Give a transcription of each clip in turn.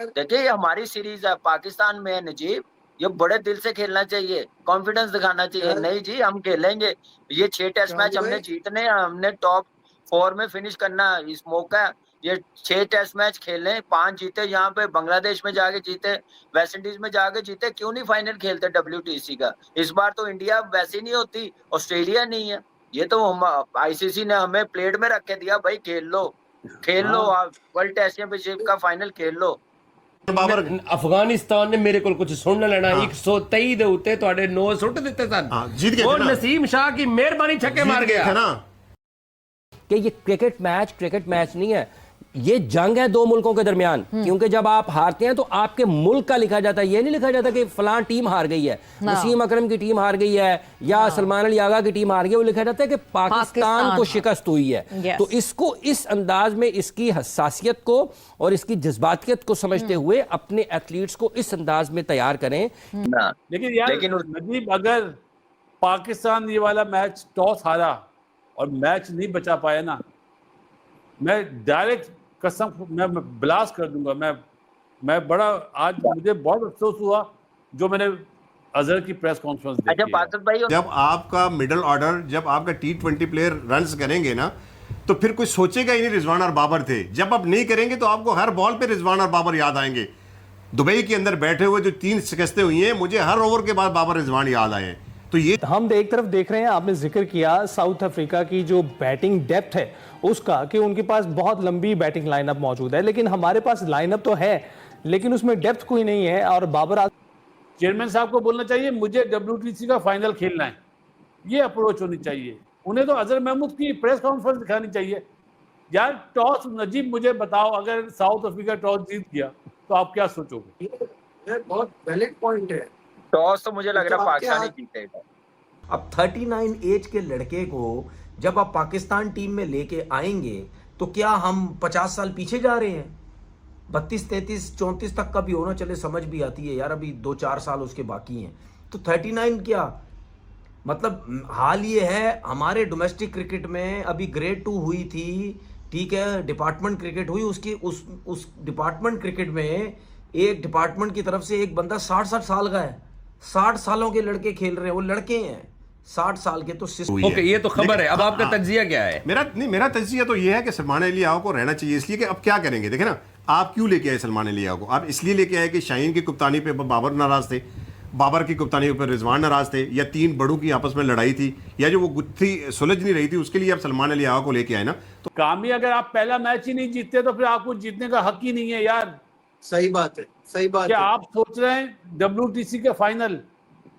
देखिए ये हमारी सीरीज है, पाकिस्तान में है नजीब, ये बड़े दिल से खेलना चाहिए, कॉन्फिडेंस दिखाना चाहिए। नहीं जी हम खेलेंगे, ये 6 टेस्ट मैच हमने जीतने हैं, हमने टॉप 4 में फिनिश करना है। इस मौका ये 6 टेस्ट मैच खेले, 5 जीते, यहाँ पे बांग्लादेश में जाके जीते, वेस्ट इंडीज में जाके जीते, क्यों नहीं फाइनल खेलते WTC का? इस बार तो इंडिया वैसी नहीं होती, ऑस्ट्रेलिया नहीं है। ये तो हम ICC ने हमें प्लेट में रख के दिया, भाई खेल लो आप, वर्ल्ड टेस्ट चैंपियनशिप का फाइनल खेल लो। ਬਾਬਰ ਅਫਗਾਨਿਸਤਾਨ ਨੇ ਮੇਰੇ ਕੋਲ ਕੁਝ ਸੁਣਨ ਲੈਣਾ 123 ਦੇ ਉੱਤੇ ਤੁਹਾਡੇ 9 ਸੁੱਟ ਦਿੱਤੇ ਸਨ। जीत गए ਉਹ थे ना, ਨਸੀਮ ਸ਼ਾਹ की ਮਿਹਰਬਾਨੀ ਛੱਕੇ जीत मार गए गया थे ना। कि ये क्रिकेट मैच नहीं है, ये जंग है दो मुल्कों के दरमियान। क्योंकि जब आप हारते हैं तो आपके मुल्क का लिखा जाता है, ये नहीं लिखा जाता कि फलां टीम हार गई है, वसीम अकरम की टीम हार गई है या सलमान अली आगा की टीम हार गई है, वो लिखा जाता है कि पाकिस्तान को शिकस्त हुई है। तो इसको इस अंदाज में, इसकी हसासियत को और इसकी जज्बातियत को समझते हुए अपने एथलीट्स को इस अंदाज में तैयार करें। लेकिन यार नजीब, अगर पाकिस्तान ये वाला मैच टॉस हारा और मैच नहीं बचा पाया ना, मैं डायरेक्ट कसम मैं ब्लास्ट कर दूंगा। मैं बड़ा आज मुझे बहुत अफसोस हुआ जो मैंने अजहर की प्रेस कॉन्फ्रेंस देखी। अच्छा पासद भाई, जब आपका मिडिल ऑर्डर, जब आपका T20 प्लेयर रन्स करेंगे ना, तो फिर कोई सोचेगा ही नहीं रिजवान और बाबर थे। जब आप नहीं करेंगे तो आपको हर बॉल पे रिजवान और बाबर याद आएंगे। दुबई के अंदर बैठे हुए जो 3 शिकस्तें हुई हैं, मुझे हर ओवर के बाद बाबर रिजवान याद आए हैं। तो ये हम एक तरफ देख रहे हैं, आपने जिक्र किया साउथ अफ्रीका की जो बैटिंग डेप्थ है उसका, कि उनके पास बहुत लंबी बैटिंग लाइनअप मौजूद है, लेकिन हमारे पास लाइनअप तो है लेकिन उसमें डेप्थ कोई नहीं है। और बाबर चेयरमैन साहब को बोलना चाहिए मुझे WTC का फाइनल खेलना है, ये अप्रोच होनी चाहिए। उन्हें तो अजहर महमूद की प्रेस कॉन्फ्रेंस दिखानी चाहिए। यार टॉस, नजीब मुझे बताओ, अगर साउथ अफ्रीका टॉस जीत गया तो आप क्या सोचोगे? ये बहुत वैलिड पॉइंट है। टॉस तो मुझे लग रहा है पाकिस्तान ही जीतेगा। अब 39 एज के लड़के को जब आप पाकिस्तान टीम में लेके आएंगे तो क्या हम 50 साल पीछे जा रहे हैं? 32, 33, 34 तक का भी होना, चले समझ भी आती है यार, अभी 2-4 साल उसके बाकी हैं। तो 39 क्या मतलब? हाल ये है, हमारे डोमेस्टिक क्रिकेट में अभी ग्रेड 2 हुई थी, ठीक है, डिपार्टमेंट क्रिकेट हुई, उसकी उस डिपार्टमेंट क्रिकेट में एक डिपार्टमेंट की तरफ से एक बंदा 60-60 साल का है। 60 सालों के लड़के खेल रहे हैं, वो लड़के हैं 60 साल के। तो ओके, ये तो खबर है। अब आपका तज्जिया क्या है? मेरा तज्जिया तो ये है कि सलमान अली आगा को रहना चाहिए, इसलिए कि अब क्या करेंगे। देखे ना, आप क्यों लेके आए सलमान अली आगा को? आप इसलिए लेके आए कि शाहीन की कप्तानी पे बाबर नाराज थे, बाबर की कप्तानी पर रिजवान नाराज थे, या 3 बड़ों की आपस में लड़ाई थी, या जो वो गुत्थी सुलझ नहीं रही थी, उसके लिए आप सलमान अली आगा को लेके आए ना। तो कामी, अगर आप पहला मैच ही नहीं जीतते तो फिर आपको जीतने का हक ही नहीं है यार। सही बात है, सही बात क्या है। आप सोच रहे हैं WTC के फाइनल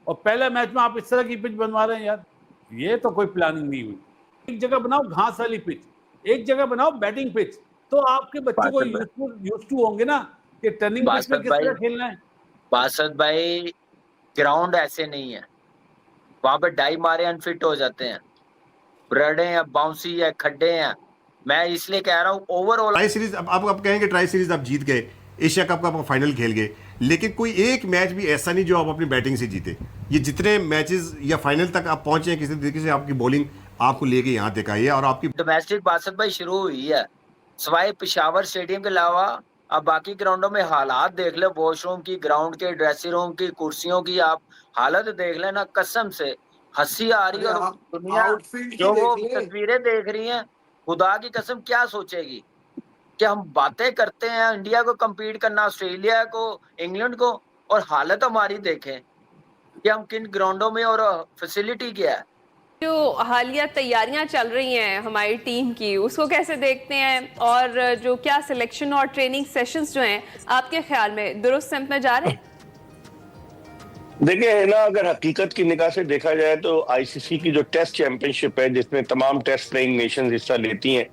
और पहला मैच में आप इस तरह की पिच बनवा रहे हैं? यार ये तो कोई प्लानिंग नहीं हुई। एक जगह बनाओ घास वाली पिच, एक जगह बनाओ बैटिंग पिच, तो आपके बच्चे को यूज्ड टू होंगे ना कि टर्निंग पिच में किस तरह खेलना है। बासत भाई, ग्राउंड ऐसे नहीं है, वहां पे डाई मारे अनफिट हो जाते हैं, ब्रडे हैं, बाउंसी है, खड्डे हैं। मैं इसलिए कह रहा हूँ ओवरऑल ट्राई सीरीज, अब आप कहेंगे ट्राई सीरीज आप जीत गए, एशिया कप का फाइनल खेल गए, लेकिन कोई एक मैच भी ऐसा नहीं जो आप अपनी बैटिंग से जीते। ये जितने मैचेस या फाइनल तक आप पहुंचे हैं, किसी तरीके से आपकी बॉलिंग आपको लेके यहाँ तक आई है। और आपकी डोमेस्टिक बासत भाई शुरू हुई है, सवाई पेशावर स्टेडियम के अलावा अब बाकी ग्राउंडों में हालात देख ले, वॉशरूम की, ग्राउंड के, ड्रेसिंग रूम की, कुर्सियों की आप हालत देख लेना, कसम से हंसी आ रही है। और दुनिया जो वो तस्वीरें देख रही है, खुदा की कसम क्या सोचेगी कि हम बातें करते हैं इंडिया को कम्पीट करना, ऑस्ट्रेलिया को, इंग्लैंड को, और हालत हमारी देखें कि हम किन ग्राउंडों में और फैसिलिटी क्या है। जो हालिया तैयारियां चल रही हैं हमारी टीम की, उसको कैसे देखते हैं? और जो क्या सिलेक्शन और ट्रेनिंग सेशंस जो हैं, आपके ख्याल में दुरुस्त सिमत में जा रहे हैं? देखिए है ना, अगर हकीकत की निगाह से देखा जाए तो ICC की जो टेस्ट चैंपियनशिप है, जिसमें तमाम टेस्ट प्लेइंग नेशंस हिस्सा लेती हैं,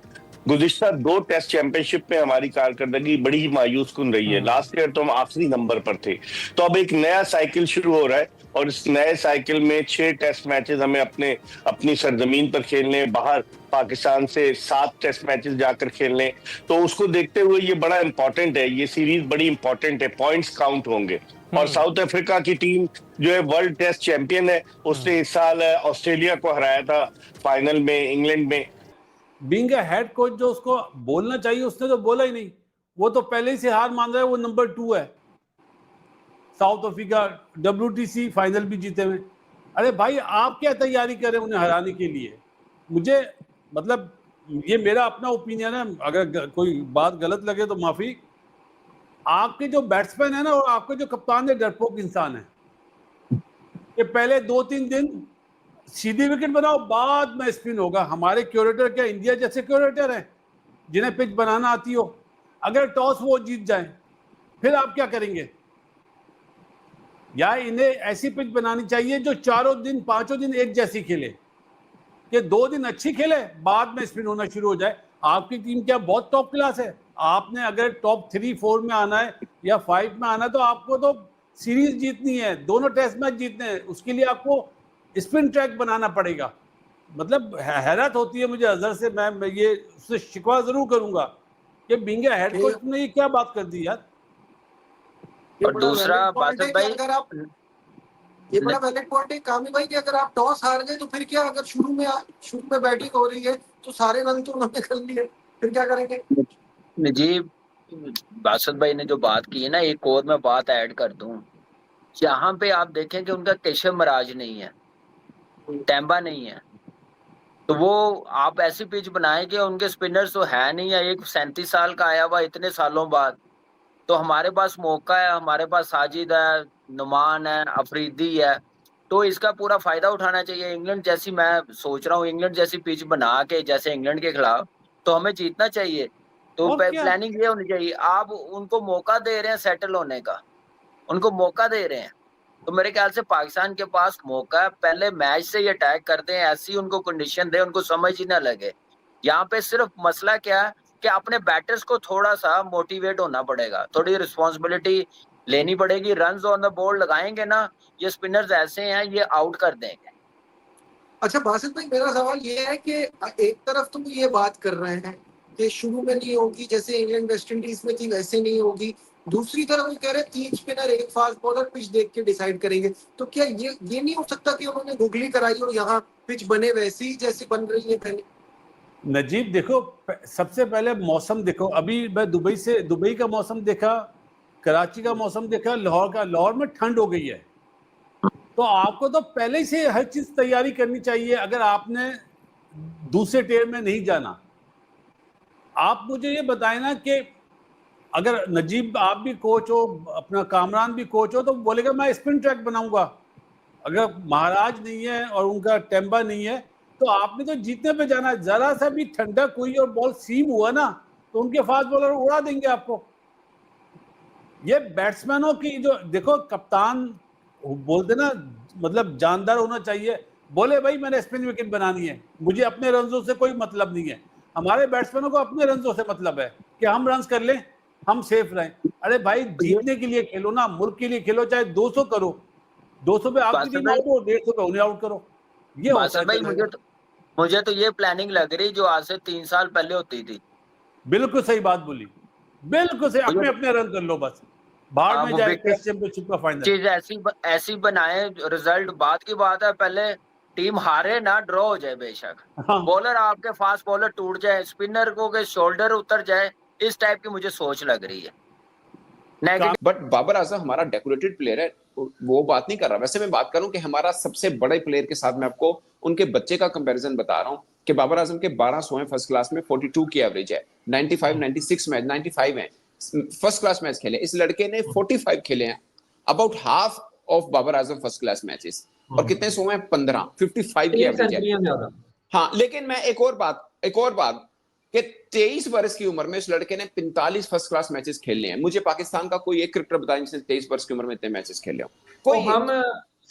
गुज़िश्ता 2 टेस्ट चैंपियनशिप में हमारी कारकर्दगी बड़ी ही मायूस कुन रही है। लास्ट ईयर तो हम आखिरी नंबर पर थे। तो अब एक नया साइकिल शुरू हो रहा है और इस नए साइकिल में 6 टेस्ट मैचेस हमें अपनी सरजमीन पर खेलने, बाहर पाकिस्तान से 7 टेस्ट मैचेस जाकर खेलने। तो उसको देखते हुए ये बड़ा इंपॉर्टेंट है, ये सीरीज बड़ी इंपॉर्टेंट है, पॉइंट्स काउंट होंगे। और साउथ अफ्रीका की टीम जो है वर्ल्ड टेस्ट चैंपियन है, उसने इस साल ऑस्ट्रेलिया को हराया था फाइनल में, इंग्लैंड में। बीइंग अ हेड कोच जो उसको बोलना चाहिए उसने तो बोला ही नहीं। वो तो पहले ही से हार मान रहा है, वो नंबर 2 है। साउथ अफ्रीका WTC फाइनल भी जीते हुए। अरे भाई आप क्या तैयारी कर रहे हैं उन्हें हराने के लिए? मुझे मतलब ये मेरा अपना ओपिनियन है, अगर कोई बात गलत लगे तो माफी। आपके जो बैट्समैन है ना और आपके जो कप्तान है डरपोक इंसान है। ये पहले 2-3 दिन सीधी विकेट बनाओ, बाद में स्पिन होगा। हमारे क्यूरेटर क्या इंडिया जैसे क्यूरेटर हैं जिन्हें पिच बनाना आती हो? अगर टॉस वो जीत जाए फिर आप क्या करेंगे? या इन्हें ऐसी पिच बनानी चाहिए जो 4 दिन 5 दिन एक जैसी खेले, कि 2 दिन अच्छी खेले बाद में स्पिन होना शुरू हो जाए। आपकी टीम क्या बहुत टॉप क्लास है? आपने अगर टॉप 3-4 में आना है या 5 में आना है तो आपको तो सीरीज जीतनी है, दोनों टेस्ट मैच जीतने हैं। उसके लिए आपको स्पिन ट्रैक बनाना पड़ेगा। मतलब हैरत होती है मुझे अजहर से। मैं ये उससे शिकवा जरूर करूंगा कि बिंगा हेड कोच ने ये क्या बात कर दी यार। और दूसरा बादल भाई, अगर आप ये बड़ा वैलिड पॉइंट है कामी भाई कि अगर आप टॉस हार गए तो फिर क्या? अगर शुरू में बैटिंग हो रही है तो सारे रन तो उन्होंने कर लिए, फिर क्या करेंगे? नजीब बासत भाई ने जो बात की है ना, एक और मैं बात ऐड कर दूं। यहाँ पे आप देखें कि उनका केशव महाराज नहीं है, टेम्बा नहीं है, तो वो आप ऐसी पिच बनाएं कि उनके स्पिनर्स तो है नहीं है। एक 37 साल का आया हुआ इतने सालों बाद, तो हमारे पास मौका है, हमारे पास साजिद है, नुमान है, अफरीदी है, तो इसका पूरा फायदा उठाना चाहिए। इंग्लैंड जैसी, मैं सोच रहा हूँ इंग्लैंड जैसी पिच बना के, जैसे इंग्लैंड के खिलाफ, तो हमें जीतना चाहिए। तो प्लानिंग ये होनी चाहिए। आप उनको मौका दे रहे हैं सेटल होने का, उनको मौका दे रहे हैं, तो मेरे ख्याल से पाकिस्तान के पास मौका है। पहले मैच से ये अटैक करते हैं, ऐसी उनको कंडीशन दे, उनको समझ ही ना लगे। यहाँ पे सिर्फ मसला क्या है कि अपने बैटर्स को थोड़ा सा मोटिवेट होना पड़ेगा, थोड़ी रिस्पॉन्सिबिलिटी लेनी पड़ेगी। रन्स ऑन द बोर्ड लगाएंगे ना, ये स्पिनर्स ऐसे हैं, ये आउट कर देंगे। अच्छा बासित भाई, मेरा सवाल ये है कि एक तरफ तुम ये बात कर रहे हैं कि शुरू में नहीं होगी, जैसे इंग्लैंड वेस्ट इंडीज में थी वैसे नहीं होगी। दूसरी तरफ वो कह रहे हैं 3 स्पिनर एक फास्ट बॉलर पिच देख के डिसाइड करेंगे। तो क्या ये नहीं हो सकता कि उन्होंने गुगली कराई और यहाँ पिच बने वैसी ही जैसी बन रही है पहले? नजीब देखो, सबसे पहले मौसम देखो। अभी मैं दुबई का मौसम देखा, कराची का मौसम देखा, लाहौर में ठंड हो गई है। तो आपको तो पहले ही से हर चीज तैयारी करनी चाहिए। अगर आपने दूसरे टेयर में नहीं जाना, आप मुझे ये बताएं ना कि अगर नजीब आप भी कोच हो, अपना कामरान भी कोच हो, तो बोलेगा मैं स्पिन ट्रैक बनाऊंगा। अगर महाराज नहीं है और उनका टेम्बा नहीं है तो आपने तो जीतने पे जाना है। जरा सा भी ठंडक हुई और बॉल सीम हुआ ना तो उनके फास्ट बॉलर उड़ा देंगे आपको। ये बैट्समैनों की जो देखो, कप्तान बोलते ना, मतलब जानदार होना चाहिए। बोले भाई मैंने स्पिन विकेट बनानी है, मुझे अपने रनों से कोई मतलब नहीं है। हमारे बैट्समैनों को अपने रनों से मतलब है कि हम रन कर लें, हम सेफ रहें। अरे भाई जीतने के लिए खेलो ना, मुल्क के लिए खेलो। चाहे 200 करो, 200 पे आपकी टीम आउट हो, 150 पे उन्हें आउट करो। ये होता है भाई। मुझे तो ये प्लानिंग लग रही जो आज से 3 साल पहले होती थी। बिल्कुल सही बात बोली, बिल्कुल सही। अपने रन कर लो बस, बाहर में जाए टेस्ट चैंपियनशिप का फाइनल। चीज ऐसी बनाए, रिजल्ट बाद की बात है, पहले टीम हारे ना, ड्रॉ हो जाए बेशक। बॉलर आपके फास्ट बॉलर टूट जाए, स्पिनर को के शोल्डर उतर जाए, इस टाइप की मुझे सोच लग रही है। बट बाबर आजम हमारा डेकोरेटेड प्लेयर है, वो बात नहीं कर रहा। वैसे मैं बात करूं कि हमारा सबसे बड़े प्लेयर के साथ मैं आपको उनके बच्चे का कंपैरिजन बता रहा हूं कि बाबर आजम के 1200 हैं फर्स्ट क्लास में, 42 की एवरेज है, 95 96 मैच 95 है फर्स्ट क्लास मैच खेले। इस लड़के ने 45 खेले हैं, about half of Babar Azam first class matches. और कितने 100 हैं? 15, 55 की एवरेज है। हाँ, लेकिन मैं एक और बात कि 23 वर्ष की उम्र में इस लड़के ने 45 फर्स्ट क्लास मैचेस खेलने हैं। मुझे पाकिस्तान का कोई एक क्रिकेटर बताएं जिसने 23 वर्ष की उम्र में इतने मैचेस खेले हो। कोई हम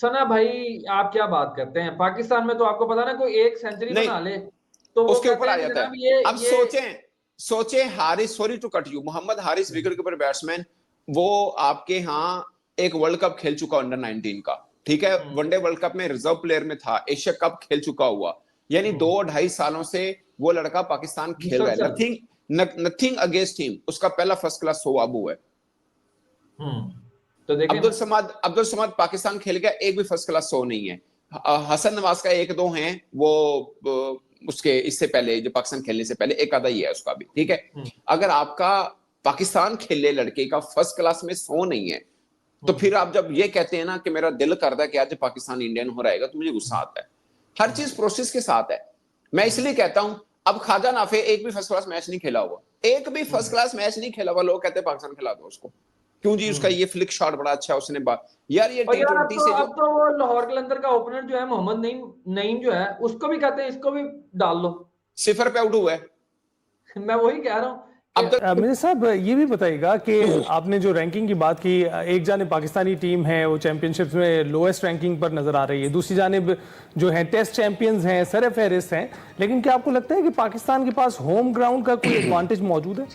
सना भाई, आप क्या बात करते हैं? पाकिस्तान में तो आपको पता ना, कोई एक सेंचुरी बना ले तो उसके ऊपर आ जाता है। अब सोचें Haris, sorry to cut you, Mohammad Haris wicket keeper batsman, वो आपके यहाँ एक वर्ल्ड कप खेल चुका अंडर 19 का, ठीक है, वनडे वर्ल्ड कप में रिजर्व प्लेयर में था, एशिया कप खेल चुका हुआ, यानी 2-2.5 सालों से वो लड़का पाकिस्तान खेल रहा है। नथिंग अगेंस्ट टीम, उसका पहला फर्स्ट क्लास 100 आबू है। तो अब्दुल समाद पाकिस्तान खेल गया, एक भी फर्स्ट क्लास 100 नहीं है। हसन नवाज का 1-2 हैं, वो उसके इससे पहले जो पाकिस्तान खेलने से पहले एक आधा ही है उसका भी, ठीक है। अगर आपका पाकिस्तान खेले लड़के का फर्स्ट क्लास में 100 नहीं है। तो फिर आप जब ये कहते हैं ना कि मेरा दिल करता है कि आज पाकिस्तान इंडियन हो रहेगा, तो मुझे गुस्सा आता है। हर चीज प्रोसेस के साथ है। मैं इसलिए कहता हूं, अब ख्वाजा नाफे एक भी फर्स्ट क्लास मैच नहीं खेला हुआ, एक भी फर्स्ट क्लास मैच नहीं खेला हुआ, लोग कहते हैं पाकिस्तान खिला दो उसको, क्यों जी उसका ये फ्लिक शॉट बड़ा अच्छा है, उसने यार ये T20 से जो तो वो लाहौर कलंदर का ओपनर जो है मोहम्मद नईम जो है, उसको भी कहते हैं इसको भी डाल लो, 0 पे आउट हुआ है। मैं वही कह रहा हूँ। मिर्जा साहब ये भी बताइएगा कि आपने जो रैंकिंग की बात की, एक जानिब पाकिस्तानी टीम है वो चैंपियनशिप्स में लोएस्ट रैंकिंग पर नजर आ रही है, दूसरी जानिब जो है टेस्ट चैंपियंस हैं, सरफहरिस्त हैं, लेकिन क्या आपको लगता है कि पाकिस्तान के पास होम ग्राउंड का कोई एडवांटेज मौजूद है?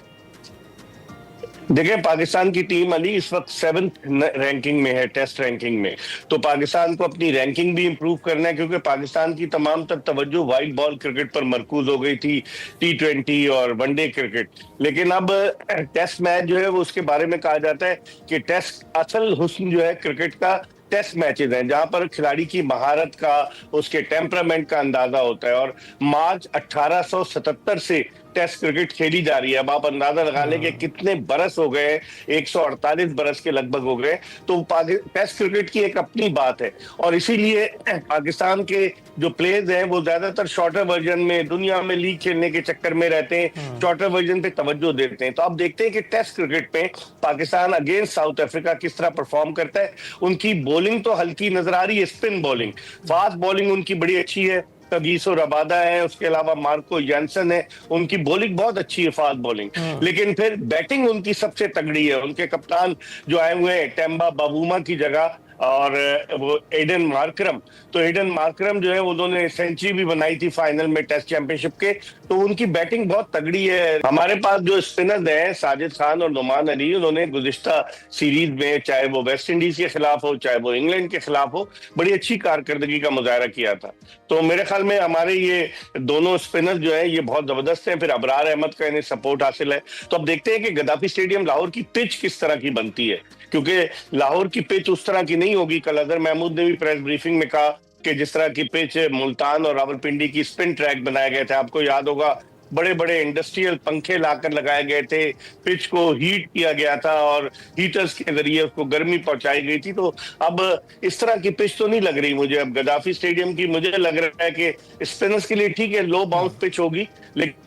देखिए, पाकिस्तान की टीम अली इस वक्त 7th रैंकिंग में है, टेस्ट रैंकिंग में। तो पाकिस्तान को अपनी रैंकिंग भी इंप्रूव करना है, क्योंकि पाकिस्तान की तमाम तर तवज्जो वाइट बॉल क्रिकेट पर मरकूज हो गई थी, T20 और वनडे क्रिकेट। लेकिन अब टेस्ट मैच जो है वो उसके बारे में कहा जाता है कि टेस्ट असल हुस्न जो है क्रिकेट का टेस्ट मैचेस हैं, जहां पर खिलाड़ी की महारत का, उसके टेम्परामेंट का अंदाजा होता है। और मार्च 1877 से टेस्ट क्रिकेट खेली जा रही है। अब आप अंदाजा लगा लें कि कितने बरस हो गए, 148 बरस के लगभग हो गए। तो टेस्ट क्रिकेट की एक अपनी बात है, और इसीलिए पाकिस्तान के जो प्लेयर्स हैं वो ज्यादातर शॉर्टर वर्जन में, दुनिया में लीग खेलने के चक्कर में रहते हैं, शॉर्टर वर्जन पे तवज्जो देते हैं। तो आप देखते हैं कि टेस्ट क्रिकेट पे पाकिस्तान अगेंस्ट साउथ अफ्रीका किस तरह परफॉर्म करता है। उनकी बॉलिंग तो हल्की नजर आ रही है, स्पिन बॉलिंग, फास्ट बॉलिंग उनकी बड़ी अच्छी है। तगीसो रबादा है, उसके अलावा मार्को जैनसन है, उनकी बॉलिंग बहुत अच्छी है, फास्ट बॉलिंग। लेकिन फिर बैटिंग उनकी सबसे तगड़ी है। उनके कप्तान जो आए हुए हैं टेम्बा बाबूमा की जगह, और वो एडन मार्करम, तो एडन मार्करम जो है उन्होंने सेंचुरी भी बनाई थी फाइनल में टेस्ट चैंपियनशिप के। तो उनकी बैटिंग बहुत तगड़ी है। हमारे पास जो स्पिनर्स हैं साजिद खान और नुमान अली, उन्होंने गुज़िश्ता सीरीज में, चाहे वो वेस्ट इंडीज के खिलाफ हो, चाहे वो इंग्लैंड के खिलाफ हो, बड़ी अच्छी कारकर्दगी का मुजाहरा किया था। तो मेरे ख्याल में हमारे ये दोनों स्पिनर जो है ये बहुत जबरदस्त हैं। फिर अबरार अहमद का इन्हें सपोर्ट हासिल है। तो अब देखते हैं कि गद्दाफी स्टेडियम लाहौर की पिच किस तरह की बनती है, क्योंकि लाहौर की पिच उस तरह की नहीं होगी। कल अजहर महमूद ने भी प्रेस ब्रीफिंग में कहा कि जिस तरह की पिच मुल्तान और रावलपिंडी की स्पिन ट्रैक बनाए गए थे, आपको याद होगा बड़े बड़े इंडस्ट्रियल पंखे लाकर लगाए गए थे, पिच को हीट किया गया था और हीटर्स के जरिए उसको गर्मी पहुंचाई गई थी। तो अब इस तरह की पिच तो नहीं लग रही मुझे अब गद्दाफी स्टेडियम की। मुझे लग रहा है कि स्पिनर्स के लिए ठीक है, लो बाउंस पिच होगी, लेकिन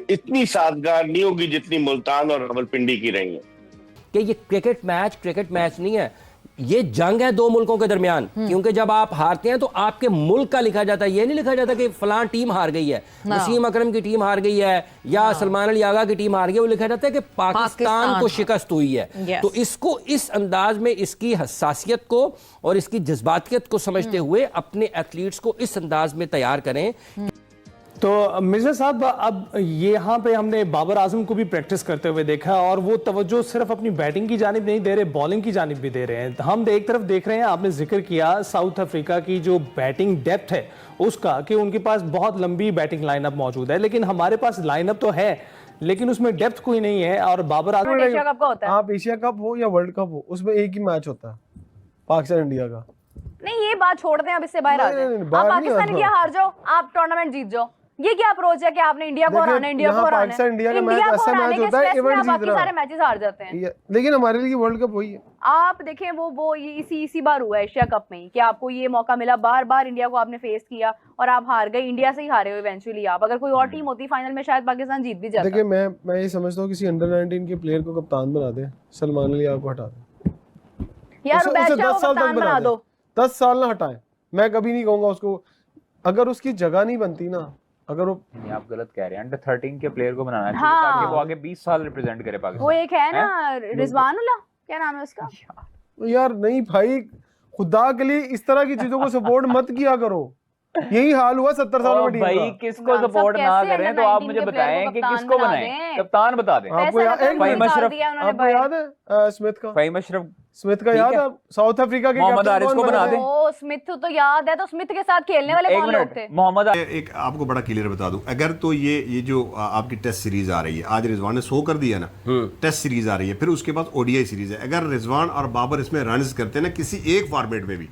इतनी साजगार नहीं होगी जितनी मुल्तान और रावलपिंडी की रही है। कि ये क्रिकेट मैच नहीं है, ये जंग है दो मुल्कों के दरमियान। क्योंकि जब आप हारते हैं तो आपके मुल्क का लिखा जाता है, ये नहीं लिखा जाता कि फलां टीम हार गई है, वसीम अकरम की टीम हार गई है या सलमान अली आगा की टीम हार गई, वो लिखा जाता है कि पाकिस्तान को शिकस्त हुई है। तो इसको इस अंदाज में, इसकी हसासियत को और इसकी जज्बातियत को समझते हुए अपने एथलीट्स को इस अंदाज में तैयार करें। तो मिर्जा साहब, अब यहाँ पे हमने बाबर आजम को भी प्रैक्टिस करते हुए देखा, और वो तवज्जो सिर्फ अपनी बैटिंग की जानिब नहीं दे रहे, बॉलिंग की जानिब भी दे रहे हैं। हम एक तरफ देख रहे हैं, आपने जिक्र किया साउथ अफ्रीका की जो बैटिंग डेप्थ है उसका, कि उनके पास बहुत लंबी बैटिंग लाइनअप मौजूद है, लेकिन हमारे पास लाइनअप तो है लेकिन उसमें डेप्थ कोई नहीं है। और बाबर आजम, आप एशिया कप हो या वर्ल्ड कप हो, उसमें एक ही मैच होता है पाकिस्तान इंडिया का। नहीं, ये बात छोड़ दें, अब इससे बाहर आ जाए। आप पाकिस्तान इंडिया हार जाओ, आप टूर्नामेंट जीत जाओ, ये क्या अप्रोच है कि आपने इंडिया को हराना, इंडिया को हराना है? इंडिया का मैच ऐसा मैच होता है, इवेंट जीत रहा है, सारे मैचेस हार जाते हैं। लेकिन हमारे लिए वर्ल्ड कप वही है। आप देखें, वो इसी बार हुआ एशिया कप में ही कि आपको ये मौका मिला, बार बार इंडिया को आपने फेस किया और आप हार गए, इंडिया से ही हारे हो इवेंचुअली आप। अगर कोई और टीम होती फाइनल में, शायद पाकिस्तान जीत भी जाता। देखिए, मैं ये समझता हूँ किसी अंडर-19 के प्लेयर को कप्तान बना दे, सलमान अली आपको हटा दे यार, 10 साल तक बना दो, 10 साल ना हटाए। मैं कभी नहीं कहूंगा उसको, अगर उसकी जगह नहीं बनती ना, अगर वो नहीं, आप गलत कह रहे हैं। अंडर 13 के प्लेयर को बनाना चाहिए ताकि वो आगे 20 साल रिप्रेजेंट करे पाकिस्तान। वो एक है ना रिजवानुल्लाह, क्या नाम है उसका? यार नहीं भाई, खुदा के लिए इस तरह की चीजों को सपोर्ट मत किया करो। यही हाल हुआ 70 सालों में टीम का। भाई किसको सपोर्ट ना करें तो आप मुझे बताएं कि किसको बनाएं, कप्तान बता दें। आपको याद है स्मिथ का? फ़हीम अशरफ स्मिथ का याद है? साउथ अफ्रीका के मोहम्मद हारिस को बना दें। ओ स्मिथ तो याद है, तो स्मिथ के साथ खेलने वाले कौन लोग थे? मोहम्मद। एक आपको बड़ा क्लियर बता दूं, अगर तो ये जो आपकी टेस्ट सीरीज आ रही है, आज रिजवान ने 100 कर दिया ना, टेस्ट सीरीज आ रही है, फिर उसके बाद ओडीआई सीरीज है। अगर रिजवान और बाबर इसमें रन्स करते हैं ना किसी एक फॉर्मेट में भी,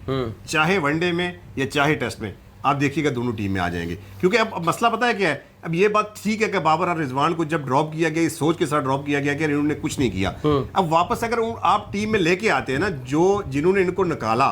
चाहे वनडे में या चाहे टेस्ट में, आप देखिएगा दोनों टीम में आ जाएंगे। क्योंकि अब मसला पता है क्या है, अब ये बात ठीक है कि बाबर और रिजवान को जब ड्रॉप किया गया इस सोच के साथ ड्रॉप किया गया कि इन्होंने कुछ नहीं किया, अब वापस अगर आप टीम में लेके आते हैं ना, जो जिन्होंने इनको निकाला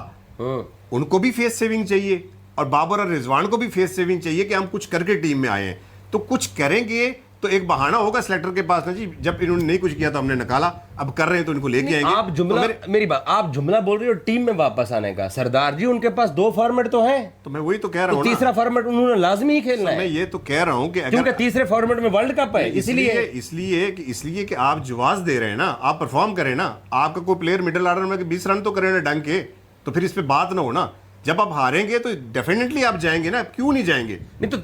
उनको भी फेस सेविंग चाहिए और बाबर और रिजवान को भी फेस सेविंग चाहिए कि हम कुछ करके टीम में आए हैं, तो कुछ करेंगे तो एक बहाना होगा सेलेक्टर के पास ना जी, जब इन्होंने नहीं कुछ किया तो हमने निकाला, अब कर रहे हैं तो इनको लेके आएंगे। आप जुमला तो मेरी बात, आप जुमला बोल रहे हो टीम में वापस आने का। सरदार जी उनके पास 2 फॉर्मेट तो है, तो मैं वही तो कह रहा हूँ, तीसरा फॉर्मेट उन्होंने लाजमी ही खेलना है। मैं ये तो कह रहा हूँ कि क्योंकि तीसरे फॉर्मेट में वर्ल्ड कप है, इसलिए कि आप जवाब दे रहे हैं ना, आप परफॉर्म करें ना, आपका कोई प्लेयर मिडिल ऑर्डर में 20 रन तो करे ना डंक के, तो फिर इस पे बात ना हो ना। जब आप हारेंगे तो डेफिनेटली आप जाएंगे ना, क्यों नहीं जाएंगे? नहीं तो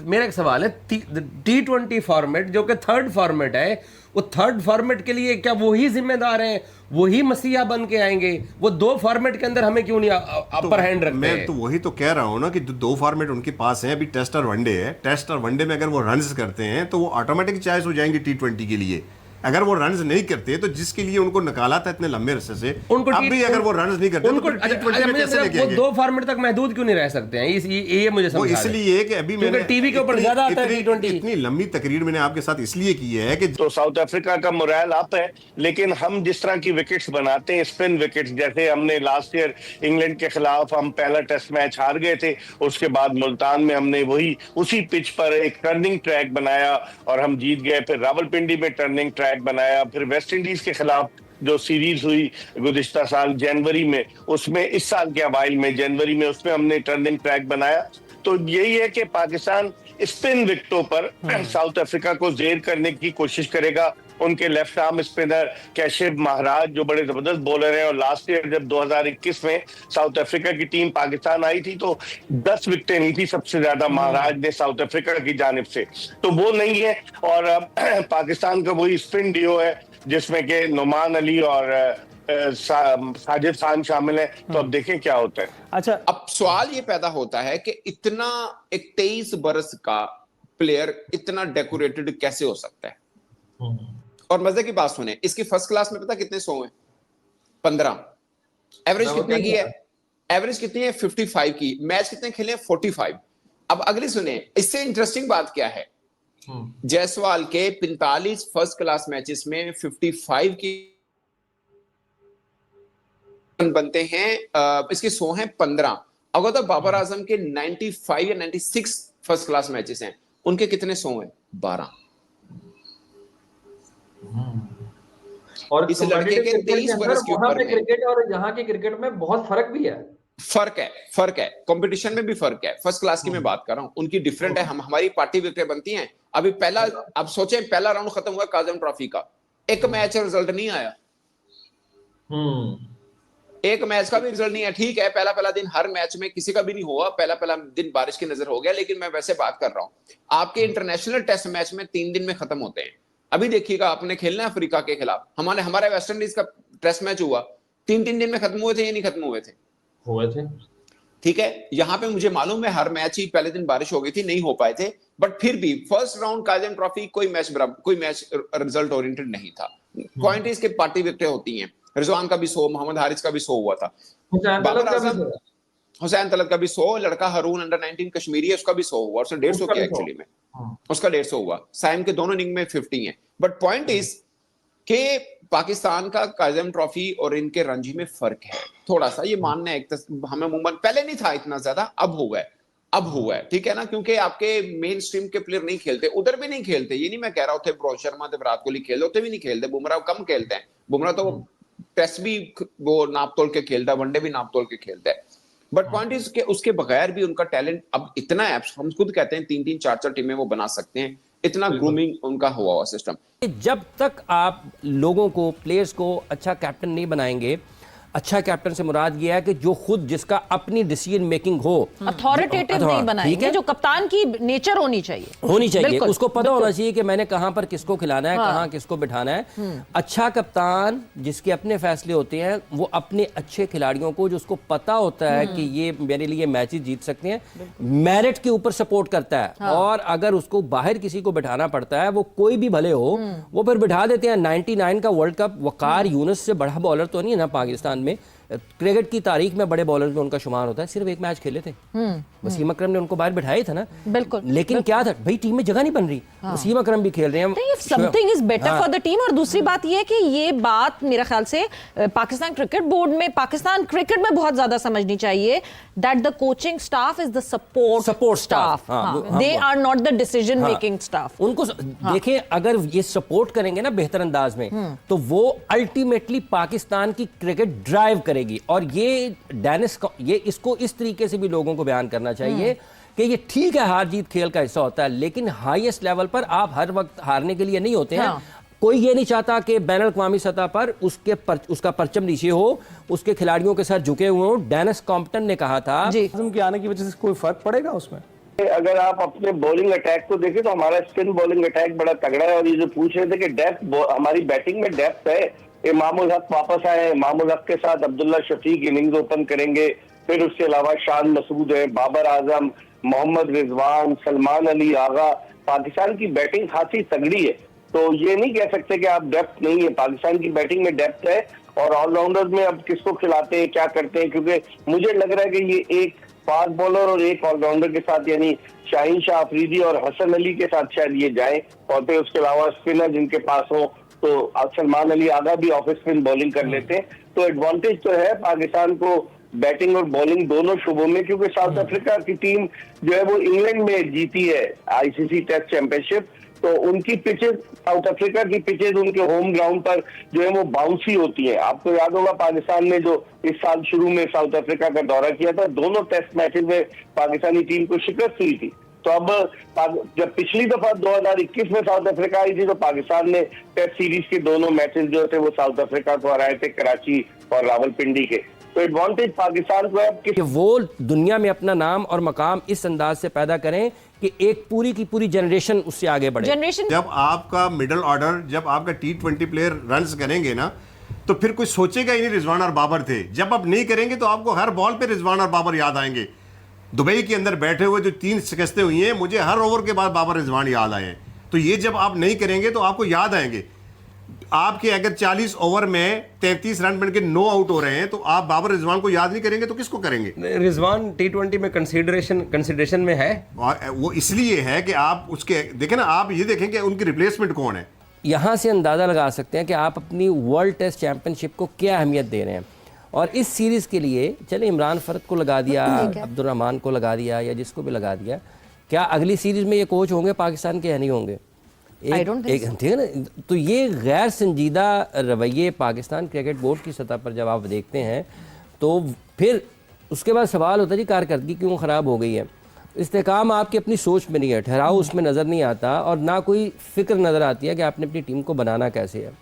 मेरा एक सवाल है, T20 फॉर्मेट जो कि थर्ड फॉर्मेट है, वो थर्ड फॉर्मेट के लिए क्या वही जिम्मेदार हैं, वही मसीहा बन के आएंगे? वो 2 फॉर्मेट के अंदर हमें क्यों नहीं अपर हैंड रखते? मैं तो वही तो कह रहा हूँ ना कि 2 फॉर्मेट उनके पास हैं, अभी टेस्ट और वनडे है। टेस्ट और वनडे में अगर वो रन्स करते हैं तो वो ऑटोमेटिक चॉइस हो जाएंगे T20 के लिए। अगर वो रन्स नहीं करते तो जिसके लिए उनको निकाला था इतने लंबे अरसे से, उनको अब भी अगर वो रन्स नहीं करते उनको, तो T20 में कैसे लेके आएंगे? वो 2 फॉर्मेट तक महदूद क्यों नहीं रह सकते हैं? ये मुझे समझ इसलिए कि अभी मैंने टीवी के ऊपर ज्यादा आता है T20। इतनी लंबी तकरीर मैंने आपके साथ इसलिए की है कि तो साउथ अफ्रीका का मोरल अप है, लेकिन हम जिस तरह की विकेट्स बनाते हैं, स्पिन विकेट्स, जैसे हमने लास्ट ईयर इंग्लैंड के खिलाफ हम पहला टेस्ट मैच हार गए थे, उसके बाद मुल्तान में हमने उसी पिच पर एक टर्निंग ट्रैक बनाया और हम जीत गए। फिर रावलपिंडी में टर्निंग ट्रैक बनाया, फिर वेस्ट इंडीज के खिलाफ जो सीरीज हुई गुज़िश्ता साल जनवरी में, उसमें इस साल के अवाइल में जनवरी में उसमें हमने टर्निंग ट्रैक बनाया। तो यही है कि पाकिस्तान स्पिन विकेटों पर साउथ अफ्रीका को जेर करने की कोशिश करेगा। उनके लेफ्ट आर्म स्पिनर कैशिफ महाराज जो बड़े जबरदस्त बॉलर हैं, और लास्ट ईयर जब 2021 में साउथ अफ्रीका की टीम पाकिस्तान आई थी तो 10 विकेटें ली थी सबसे ज्यादा महाराज ने साउथ अफ्रीका की जानिब से, तो वो नहीं है। और पाकिस्तान का वही स्पिन डियो है जिसमें कि नुमान अली और साजिद खान शामिल है। तो अब देखें क्या होता है। अच्छा, अब सवाल ये पैदा होता है कि इतना एक 23 बरस का प्लेयर इतना डेकोरेटेड कैसे हो सकता है? और मजे की बात सुने, इसकी फर्स्ट क्लास में पता कितने 100 हैं? 15। एवरेज कितने की है? एवरेज कितनी है? 55 की। मैच कितने खेले? 45। अब अगली सुने, इससे इंटरेस्टिंग बात क्या है, जायसवाल के 45 फर्स्ट क्लास मैचेस में 55 की बनते हैं, इसके 100 हैं 15। अगर तो बाबर आजम के 95 या 96 फर्स्ट क्लास मैचेस हैं, उनके कितने 100 हैं? 12। और इस लड़के के 23 बरस के ऊपर क्रिकेट और यहाँ के क्रिकेट में बहुत फर्क भी है। फर्क है कंपटीशन में भी फर्क है। फर्स्ट क्लास की मैं बात कर रहा हूँ, उनकी डिफरेंट है। हमारी पार्टी विकेटें बनती हैं। अभी अब सोचें, पहला राउंड खत्म हुआ काज़म ट्रॉफी का, एक मैच का रिजल्ट नहीं आया। एक मैच का भी रिजल्ट नहीं है। ठीक है, पहला दिन हर मैच में किसी का भी नहीं हुआ, पहला दिन बारिश की नजर हो गया, लेकिन मैं वैसे बात कर रहा हूं, आपके इंटरनेशनल टेस्ट मैच में 3 दिन में खत्म होते हैं। अभी देखिएगा, आपने खेलना है अफ्रीका के खिलाफ, हमारे वेस्ट इंडीज का टेस्ट मैच हुआ, 3 दिन में खत्म हुए थे या नहीं खत्म हुए थे? ठीक है, यहाँ पे मुझे मालूम है हर मैच ही पहले दिन बारिश हो गई थी, नहीं हो पाए थे, बट फिर भी फर्स्ट राउंड काज़म ट्रॉफी कोई मैच रिजल्ट ओरिएंटेड नहीं था। पॉइंट इसके पार्टी विकेटें होती हैं। रिजवान का भी 100, मोहम्मद हारिस का भी 100 हुआ था, हुसैन तलब का भी 100, लड़का हारून अंडर 19 कश्मीरी है, उसका भी 100 हुआ, उसने 150 किया एक्चुअली में, उसका 150 हुआ। साइम के दोनों इनिंग में 50 है। बट पॉइंट इज के पाकिस्तान का काज़म ट्रॉफी और इनके रणजी में फर्क है थोड़ा सा, ये मानना है। हमें मुंबई पहले नहीं था इतना ज्यादा, अब हुआ है, ठीक है ना, क्योंकि आपके मेन स्ट्रीम के प्लेयर नहीं खेलते, उधर भी नहीं खेलते। ये नहीं मैं कह रहा हूँ रोहित शर्मा विराट कोहली खेलते, उधर भी नहीं खेलते, बुमराह कम खेलते हैं। बुमराह तो टेस्ट भी वो नाप तोल के खेलता है, वनडे भी नाप तोल के खेलता है। बट पॉइंट इज के उसके बगैर भी उनका टैलेंट अब इतना है, हम खुद कहते हैं 3-3, 4-4 टीमें वो बना सकते हैं, इतना ग्रूमिंग उनका हुआ सिस्टम। जब तक आप लोगों को, प्लेयर्स को अच्छा कैप्टन नहीं बनाएंगे, अच्छा कैप्टन से मुराद ये है कि जो खुद जिसका अपनी डिसीजन मेकिंग हो, अथॉरिटेटिव नहीं बनाएंगे, जो कप्तान की नेचर होनी चाहिए, उसको पता होना चाहिए कि मैंने कहां पर किसको खिलाना है, कहां किसको बिठाना है। अच्छा कप्तान जिसके अपने फैसले होते हैं, वो अपने अच्छे खिलाड़ियों को, जो उसको पता होता है कि ये मेरे लिए मैचेस जीत सकते हैं, मेरिट के ऊपर सपोर्ट करता है। और अगर उसको बाहर किसी को बिठाना पड़ता है, वो कोई भी भले हो, वो फिर बिठा देते हैं। 99 का वर्ल्ड कप वकार यूनुस से बड़ा बॉलर तो नहीं है ना पाकिस्तान में, क्रिकेट की तारीख में बड़े बॉलर में उनका शुमार होता है, सिर्फ एक मैच खेले थे। वसीम अकरम ने उनको बाहर बिठाया था ना, बिल्कुल, लेकिन क्या था भाई, टीम में जगह नहीं बन रही। वसीम अकरम भी खेल रहे हैं, something is better for the team. और दूसरी बात ये कि ये बात मेरे ख्याल से पाकिस्तान क्रिकेट बोर्ड में, पाकिस्तान क्रिकेट में बहुत ज्यादा समझनी चाहिए that the coaching staff is the support staff, they are not the decision making staff. उनको देखें, अगर ये सपोर्ट करेंगे ना बेहतर अंदाज में, तो वो अल्टीमेटली पाकिस्तान की क्रिकेट ड्राइव करेगी। और ये डेनिस ये इसको इस तरीके से भी लोगों को बयान करना चाहिए कि ये ठीक है, हार जीत खेल का हिस्सा होता है, लेकिन हाईएस्ट लेवल पर आप हर वक्त हारने के लिए नहीं होते हैं। कोई ये नहीं चाहता कि बैन अल-अक़वामी सतह पर उसका परचम नीचे हो, उसके खिलाड़ियों के साथ झुके हुए हो। डेनिस कॉम्पटन ने कहा था के आने की वजह से कोई फर्क पड़ेगा उसमें? अगर आप अपने बॉलिंग अटैक को देखें तो हमारा स्पिन बॉलिंग अटैक बड़ा तगड़ा है। और ये जो पूछ रहे थे कि डेप्थ, हमारी बैटिंग में डेप्थ है। इमामुल हक वापस आए हैं, इमामुल हक के साथ अब्दुल्ला शफीक इनिंग्स ओपन करेंगे, फिर उसके अलावा शान मसूद है, बाबर आजम, मोहम्मद रिजवान, सलमान अली आगा। पाकिस्तान की बैटिंग खासी तगड़ी है, तो ये नहीं कह सकते कि आप डेप्थ नहीं है। पाकिस्तान की बैटिंग में डेप्थ है। और ऑलराउंडर में अब किसको खिलाते हैं, क्या करते हैं, क्योंकि मुझे लग रहा है कि ये एक फास्ट बॉलर और एक ऑलराउंडर के साथ, यानी शाहीन शाह अफरीदी और हसन अली के साथ शायद ये जाए। और फिर उसके अलावा स्पिनर जिनके पास हो, तो सलमान अली आगा भी ऑफ स्पिन बॉलिंग कर लेते हैं। तो एडवांटेज तो है पाकिस्तान को बैटिंग और बॉलिंग दोनों शुबों में, क्योंकि साउथ अफ्रीका की टीम जो है वो इंग्लैंड में जीती है आईसीसी टेस्ट चैंपियनशिप। तो उनकी पिचेस, साउथ अफ्रीका की पिचेस उनके होम ग्राउंड पर जो है वो बाउंसी होती है। आपको याद होगा पाकिस्तान ने जो इस साल शुरू में साउथ अफ्रीका का दौरा किया था, दोनों टेस्ट मैचेस में पाकिस्तानी टीम को शिकस्त हुई थी। तो अब जब पिछली दफा 2021 में साउथ अफ्रीका आई थी, तो पाकिस्तान ने टेस्ट सीरीज के दोनों मैचेस जो थे वो साउथ अफ्रीका को हराए थे, कराची और रावलपिंडी के। तो एडवांटेज पाकिस्तान को है कि वो दुनिया में अपना नाम और मकाम इस अंदाज से पैदा करें कि एक पूरी की पूरी जनरेशन उससे आगे बढ़े। जब आपका मिडिल ऑर्डर, जब आपका T20 प्लेयर रन्स करेंगे ना, तो फिर कोई सोचेगा ही नहीं रिजवान और बाबर थे। जब आप नहीं करेंगे तो आपको हर बॉल पे रिजवान और बाबर याद आएंगे। दुबई के अंदर बैठे हुए जो 3 शिकस्तें हुई हैं, मुझे हर ओवर के बाद बाबर रिजवान याद आए हैं। तो ये जब आप नहीं करेंगे तो आपको याद आएंगे। आपके अगर 40 ओवर में 33 रन बन के 9 आउट हो रहे हैं, तो आप बाबर रिजवान को याद नहीं करेंगे तो किसको करेंगे? रिजवान T20 में कंसिडरेशन में है, और वो इसलिए है कि आप उसके देखें ना, आप ये देखें कि उनकी रिप्लेसमेंट कौन है। यहाँ से अंदाज़ा लगा सकते हैं कि आप अपनी वर्ल्ड टेस्ट चैंपियनशिप को क्या अहमियत दे रहे हैं। और इस सीरीज़ के लिए चले इमरान फरद को लगा दिया, अब्दुल रहमान को लगा दिया, या जिसको भी लगा दिया, क्या अगली सीरीज़ में ये कोच होंगे पाकिस्तान के या नहीं होंगे? ठीक है ना। तो ये गैर संजीदा रवैये पाकिस्तान क्रिकेट बोर्ड की सतह पर जब आप देखते हैं, तो फिर उसके बाद सवाल होता है जी कारकर्दगी क्यों ख़राब हो गई है। इस्तेकाम आपकी अपनी सोच में नहीं है, ठहराव उसमें नज़र नहीं आता, और ना कोई फ़िक्र नज़र आती है कि आपने अपनी टीम को बनाना कैसे है।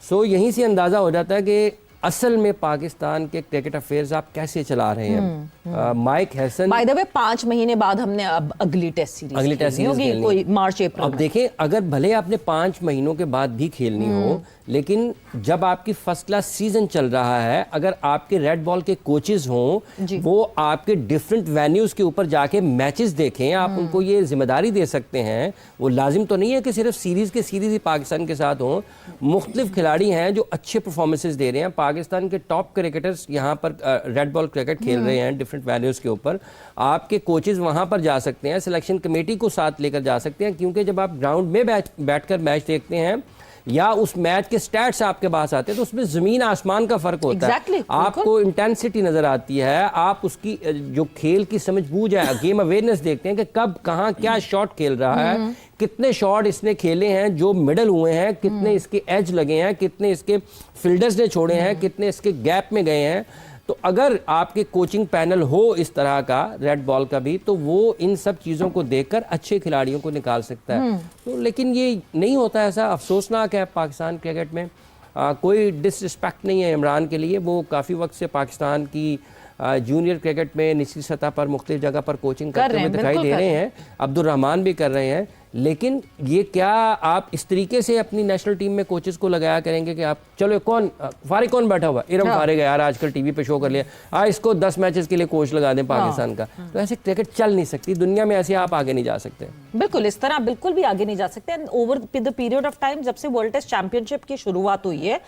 सो यहीं से अंदाज़ा हो जाता है कि असल में पाकिस्तान के क्रिकेट अफेयर्स आप कैसे चला रहे हैं। Mic Hesson, by the way 5 महीने बाद हमने अब अगली टेस्ट सीरीज होगी, कोई मार्च अप्रैल। अब देखें, अगर भले आपने 5 महीनों के बाद भी खेलनी हो, लेकिन जब आपकी फर्स्ट क्लास सीजन चल रहा है, अगर आपके रेड बॉल के कोचेज हों, वो आपके डिफरेंट वेन्यूज के ऊपर जाके मैचेस देखें, आप उनको ये जिम्मेदारी दे सकते हैं। वो लाजिम तो नहीं है कि सिर्फ सीरीज ही पाकिस्तान के साथ हों। मुख्तलिफ खिलाड़ी हैं जो अच्छे परफॉर्मेंसेज दे रहे हैं। पाकिस्तान के टॉप क्रिकेटर्स यहाँ पर रेड बॉल क्रिकेट खेल रहे हैं डिफरेंट वेन्यूज के ऊपर। आपके कोचेज वहाँ पर जा सकते हैं, सिलेक्शन कमेटी को साथ लेकर जा सकते हैं, क्योंकि जब आप ग्राउंड में बैठकर मैच देखते हैं या उस मैच के स्टैट्स आपके पास आते हैं, तो उसमें जमीन आसमान का फर्क होता है। आपको इंटेंसिटी नजर आती है, आप उसकी जो खेल की समझबूझ है, गेम अवेयरनेस देखते हैं कि कब कहाँ क्या शॉट खेल रहा है, कितने शॉट इसने खेले हैं जो मिडल हुए हैं, कितने इसके एज लगे हैं, कितने इसके फील्डर्स ने छोड़े हैं, कितने इसके गैप में गए हैं। तो अगर आपके कोचिंग पैनल हो इस तरह का रेड बॉल का भी, तो वो इन सब चीज़ों को देखकर अच्छे खिलाड़ियों को निकाल सकता है। तो लेकिन ये नहीं होता, ऐसा अफसोसनाक है पाकिस्तान क्रिकेट में। कोई डिसरिस्पेक्ट नहीं है इमरान के लिए, वो काफ़ी वक्त से पाकिस्तान की जूनियर क्रिकेट में निचली सतह पर मुख्तलिफ जगह पर कोचिंग करते हुए दिखाई दे रहे हैं। अब्दुल रहमान भी कर रहे हैं, लेकिन ये क्या आप इस तरीके से अपनी नेशनल टीम में कोचेस को लगाया करेंगे कि आप चलो फारिग कौन बैठा हुआ, इरम फारिग है यार, आजकल टीवी पे शो कर लिया, इसको 10 मैचेस के लिए कोच लगा दें पाकिस्तान का। तो ऐसे क्रिकेट चल नहीं सकती दुनिया में, ऐसे आप आगे नहीं जा सकते। बिल्कुल, इस तरह बिल्कुल भी आगे नहीं जा सकते। Over the period of time, जब से वर्ल्ड टेस्ट चैंपियनशिप की शुरुआत हुई है,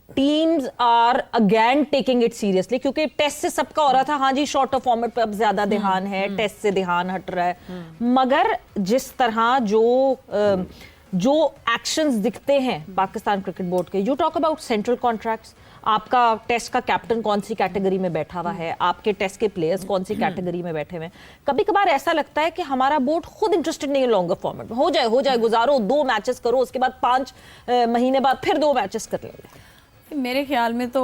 teams are again taking it seriously, क्योंकि टेस्ट से सबका हो रहा था हाँ जी शॉर्टर फॉर्मेट पे अब ज्यादा ध्यान है, टेस्ट से ध्यान हट रहा है, मगर जिस तरह जो एक्शंस दिखते हैं पाकिस्तान क्रिकेट बोर्ड के, you talk about central contracts, आपका टेस्ट का कैप्टन कौन सी कैटेगरी में बैठा हुआ है, आपके टेस्ट के प्लेयर्स कौन सी कैटेगरी में बैठे हुए हैं। कभी कभार ऐसा लगता है कि हमारा बोर्ड खुद इंटरेस्टेड नहीं है लॉन्गर फॉर्मेट में, हो जाए गुजारो, 2 मैचेस करो, उसके बाद 5 महीने बाद फिर 2 मैचेस कर लेंगे। मेरे ख्याल में तो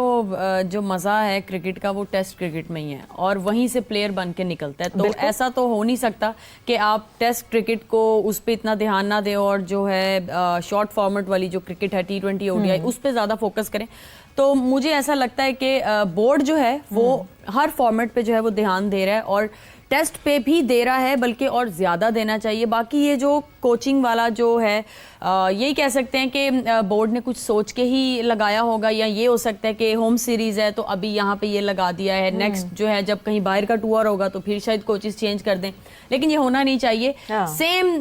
जो मज़ा है क्रिकेट का वो टेस्ट क्रिकेट में ही है और वहीं से प्लेयर बन के निकलता है। तो ऐसा तो हो नहीं सकता कि आप टेस्ट क्रिकेट को उस पर इतना ध्यान ना दें और जो है शॉर्ट फॉर्मेट वाली जो क्रिकेट है T20 ODI उस पर ज़्यादा फोकस करें। तो मुझे ऐसा लगता है कि बोर्ड जो है वो हर फॉर्मेट पे जो है वो ध्यान दे रहा है और टेस्ट पे भी दे रहा है, बल्कि और ज़्यादा देना चाहिए। बाकी ये जो कोचिंग वाला जो है यही कह सकते हैं कि बोर्ड ने कुछ सोच के ही लगाया होगा, या ये हो सकता है कि होम सीरीज़ है तो अभी यहाँ पे ये लगा दिया है, नेक्स्ट जो है जब कहीं बाहर का टूर होगा तो फिर शायद कोचेस चेंज कर दें, लेकिन ये होना नहीं चाहिए। सेम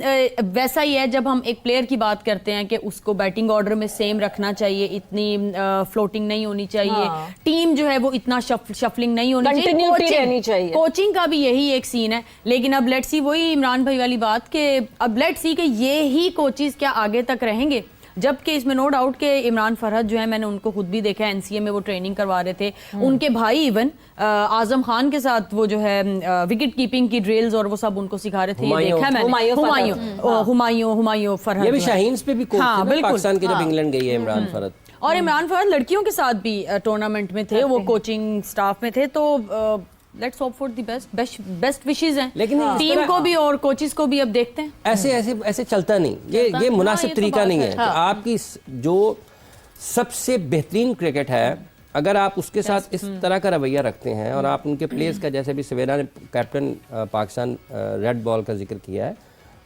वैसा ही है जब हम एक प्लेयर की बात करते हैं कि उसको बैटिंग ऑर्डर में सेम रखना चाहिए, इतनी फ्लोटिंग नहीं होनी चाहिए, टीम जो है वो इतना शफलिंग नहीं होनी चाहिए, कोचिंग का भी यही एक सीन है। लेकिन अब लेट्स सी, वही इमरान भाई वाली बात कि अब लेट्स सी कि ये ही कोचेस क्या आगे तक रहेंगे, जबकि इसमें नो डाउट के इमरान फरहद जो है मैंने उनको खुद भी देखा, NCA में वो ट्रेनिंग करवा रहे थे, उनके भाई इवन आजम खान के साथ वो जो है विकेट कीपिंग की ड्रिल्स और वो सब उनको सिखा रहे थे, ये देखा मैंने। हुमायूं फरहद, ये भी शाहीन पे भी कोच थे पाकिस्तान के जब इंग्लैंड गई है इमरान फरहद, और इमरान फरहद लड़कियों के साथ भी टूर्नामेंट में थे, वो कोचिंग स्टाफ में थे। तो let's hope for the best wishes हैं, लेकिन टीम को भी और कोचेस को भी। अब देखते हैं, ऐसे चलता नहीं, ये मुनासिब तरीका नहीं है। आपकी जो सबसे बेहतरीन क्रिकेट है, अगर आप उसके साथ इस तरह का रवैया रखते हैं और आप उनके प्लेयर्स का, जैसे भी सवेरा ने कैप्टन पाकिस्तान रेड बॉल का जिक्र किया है,